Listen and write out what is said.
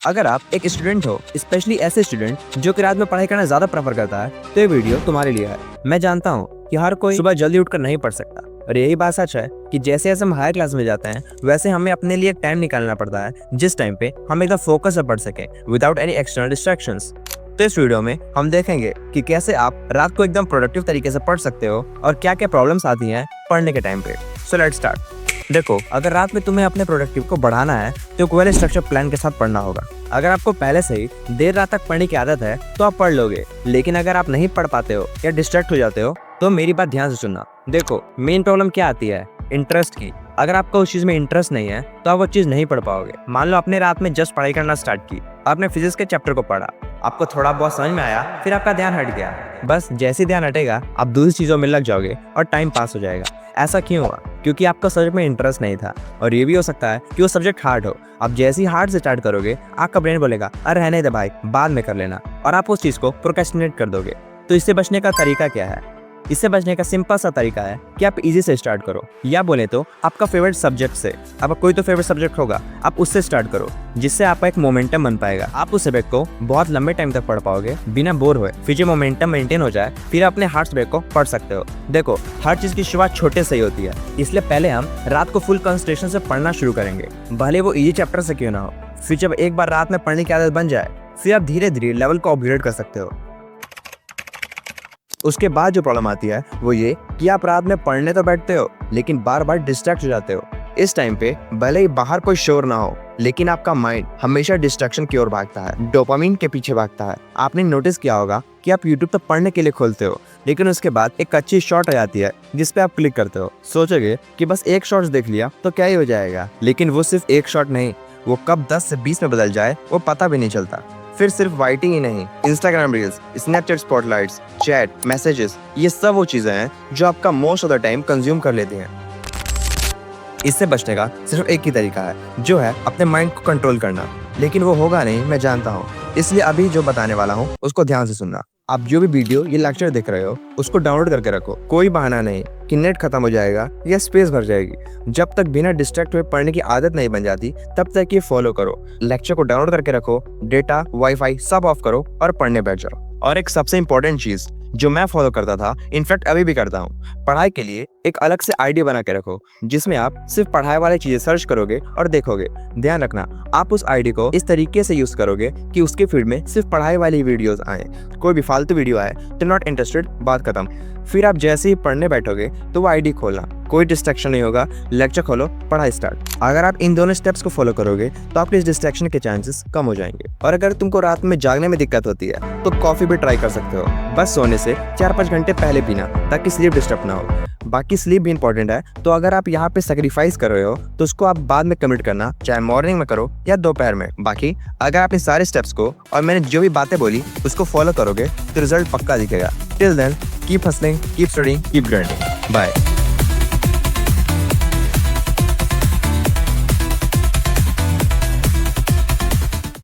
अगर आप एक स्टूडेंट हो, स्पेशली ऐसे स्टूडेंट जो कि रात में पढ़ाई करना ज्यादा प्रेफर करता है, तो ये वीडियो तुम्हारे लिए है। मैं जानता हूँ कि हर कोई सुबह जल्दी उठकर नहीं पढ़ सकता, और यही बात सच है कि जैसे जैसे हम हायर क्लास में जाते हैं वैसे हमें अपने लिए टाइम निकालना पड़ता है जिस टाइम पे हम एकदम फोकस से पढ़ सकें विदाउट एनी एक्सटर्नल डिस्ट्रैक्शंस। तो इस वीडियो में हम देखेंगे कि कैसे आप रात को एकदम प्रोडक्टिव तरीके से पढ़ सकते हो और क्या क्या प्रॉब्लम्स आती हैं पढ़ने के टाइम पे। So let's start. देखो, अगर रात में तुम्हें अपने प्रोडक्टिव को बढ़ाना है तो एक वेल स्ट्रक्चर प्लान के साथ पढ़ना होगा। अगर आपको पहले से ही देर रात तक पढ़ने की आदत है तो आप पढ़ लोगे, लेकिन अगर आप नहीं पढ़ पाते हो या डिस्ट्रैक्ट हो जाते हो तो मेरी बात ध्यान से सुनना। देखो, मेन प्रॉब्लम क्या आती है? इंटरेस्ट की। अगर आपका उस चीज में इंटरेस्ट नहीं है तो आप वो चीज नहीं पढ़ पाओगे। मान लो आपने रात में जस्ट पढ़ाई करना स्टार्ट की, आपने फिजिक्स के चैप्टर को पढ़ा, आपको थोड़ा बहुत समझ में आया, फिर आपका ध्यान हट गया। बस जैसे ध्यान हटेगा आप दूसरी चीजों में लग जाओगे और टाइम पास हो जाएगा। ऐसा क्यों हुआ? क्योंकि आपका सब्जेक्ट में इंटरेस्ट नहीं था, और ये भी हो सकता है कि वो सब्जेक्ट हार्ड हो। आप जैसे ही हार्ड से स्टार्ट करोगे आपका ब्रेन बोलेगा अरे रहने दे भाई, बाद में कर लेना, और आप उस चीज को प्रोक्रेस्टिनेट कर दोगे। तो इससे बचने का तरीका क्या है? इससे बचने का सिंपल सा तरीका है कि आप इजी से स्टार्ट करो, या बोले तो आपका फेवरेट सब्जेक्ट से। आपका कोई तो फेवरेट सब्जेक्ट होगा, आप उससे स्टार्ट करो, जिससे आपका एक मोमेंटम बन पाएगा। आप उस सब्जेक्ट को बहुत लंबे टाइम तक पढ़ पाओगे बिना बोर हुए। फिर जो मोमेंटम मेंटेन हो जाए फिर अपने हार्ड सब्जेक्ट को पढ़ सकते हो। देखो, हर चीज की शुरुआत छोटे से ही होती है, इसलिए पहले हम रात को फुल कंसंट्रेशन से पढ़ना शुरू करेंगे, भले वो इजी चैप्टर से क्यों ना हो। फिर जब एक बार रात में पढ़ने की आदत बन जाए फिर आप धीरे धीरे लेवल को अपग्रेड कर सकते हो। उसके बाद जो प्रॉब्लम आती है वो ये कि आप रात में पढ़ने तो बैठते हो लेकिन बार बार डिस्ट्रैक्ट हो जाते हो। इस टाइम पे भले ही बाहर कोई शोर ना हो, लेकिन आपका माइंड हमेशा डिस्ट्रैक्शन की ओर भागता है, डोपामिन के पीछे भागता है। आपने नोटिस किया होगा कि आप यूट्यूब तो पढ़ने के लिए खोलते हो, लेकिन उसके बाद एक अच्छी शॉर्ट आ जाती है जिस पे आप क्लिक करते हो। सोचोगे कि बस एक शॉर्ट्स देख लिया तो क्या ही हो जाएगा, लेकिन वो सिर्फ एक शॉर्ट नहीं, वो कब 10 से 20 में बदल जाए वो पता भी नहीं चलता। फिर सिर्फ वाइटिंग ही नहीं, Instagram reels, Snapchat spotlights, chat, messages, ये सब वो चीजें हैं जो आपका most of the time consume कर लेती हैं। इससे बचने का सिर्फ एक ही तरीका है, जो है अपने माइंड को कंट्रोल करना। लेकिन वो होगा नहीं, मैं जानता हूँ, इसलिए अभी जो बताने वाला हूँ उसको ध्यान से सुनना। आप जो भी वीडियो ये लेक्चर देख रहे हो उसको डाउनलोड करके रखो। कोई बहाना नहीं कि नेट खत्म हो जाएगा या स्पेस भर जाएगी। जब तक बिना डिस्ट्रैक्ट हुए पढ़ने की आदत नहीं बन जाती तब तक ये फॉलो करो। लेक्चर को डाउनलोड करके रखो, डेटा, वाईफाई सब ऑफ करो और पढ़ने बैठ जाओ। और एक सबसे इंपॉर्टेंट चीज जो मैं फॉलो करता था, इनफैक्ट अभी भी करता हूँ, पढ़ाई के लिए एक अलग से आईडी बना के रखो जिसमें आप सिर्फ पढ़ाई वाली चीजें सर्च करोगे और देखोगे। ध्यान रखना, आप उस आईडी को इस तरीके से यूज करोगे कि उसके फीड में सिर्फ पढ़ाई वाली वीडियोस आए। कोई भी फालतू वीडियो आए तो नॉट इंटरेस्टेड, बात खत्म। फिर आप जैसे ही पढ़ने बैठोगे तो वो आईडी खोलना, कोई डिस्ट्रैक्शन नहीं होगा, लेक्चर खोलो, पढ़ाई स्टार्ट। अगर आप इन दोनों स्टेप्स को फॉलो करोगे तो आपके इस डिस्ट्रैक्शन के चांसेस कम हो जाएंगे। और अगर तुमको रात में जागने में दिक्कत होती है तो कॉफी भी ट्राई कर सकते हो, बस सोने से 4-5 घंटे पहले पीना, ताकि स्लीप डिस्टर्ब ना हो। बाकी स्लीप भी इंपॉर्टेंट है, तो अगर आप यहाँ पे सेक्रीफाइस कर रहे हो तो उसको आप बाद में कमिट करना, चाहे मॉर्निंग में करो या दोपहर में। बाकी अगर आप इन सारे स्टेप्स को और मैंने जो भी बातें बोली उसको फॉलो करोगे तो रिजल्ट पक्का दिखेगा। Till then, keep hustling, keep studying, keep grinding. Bye.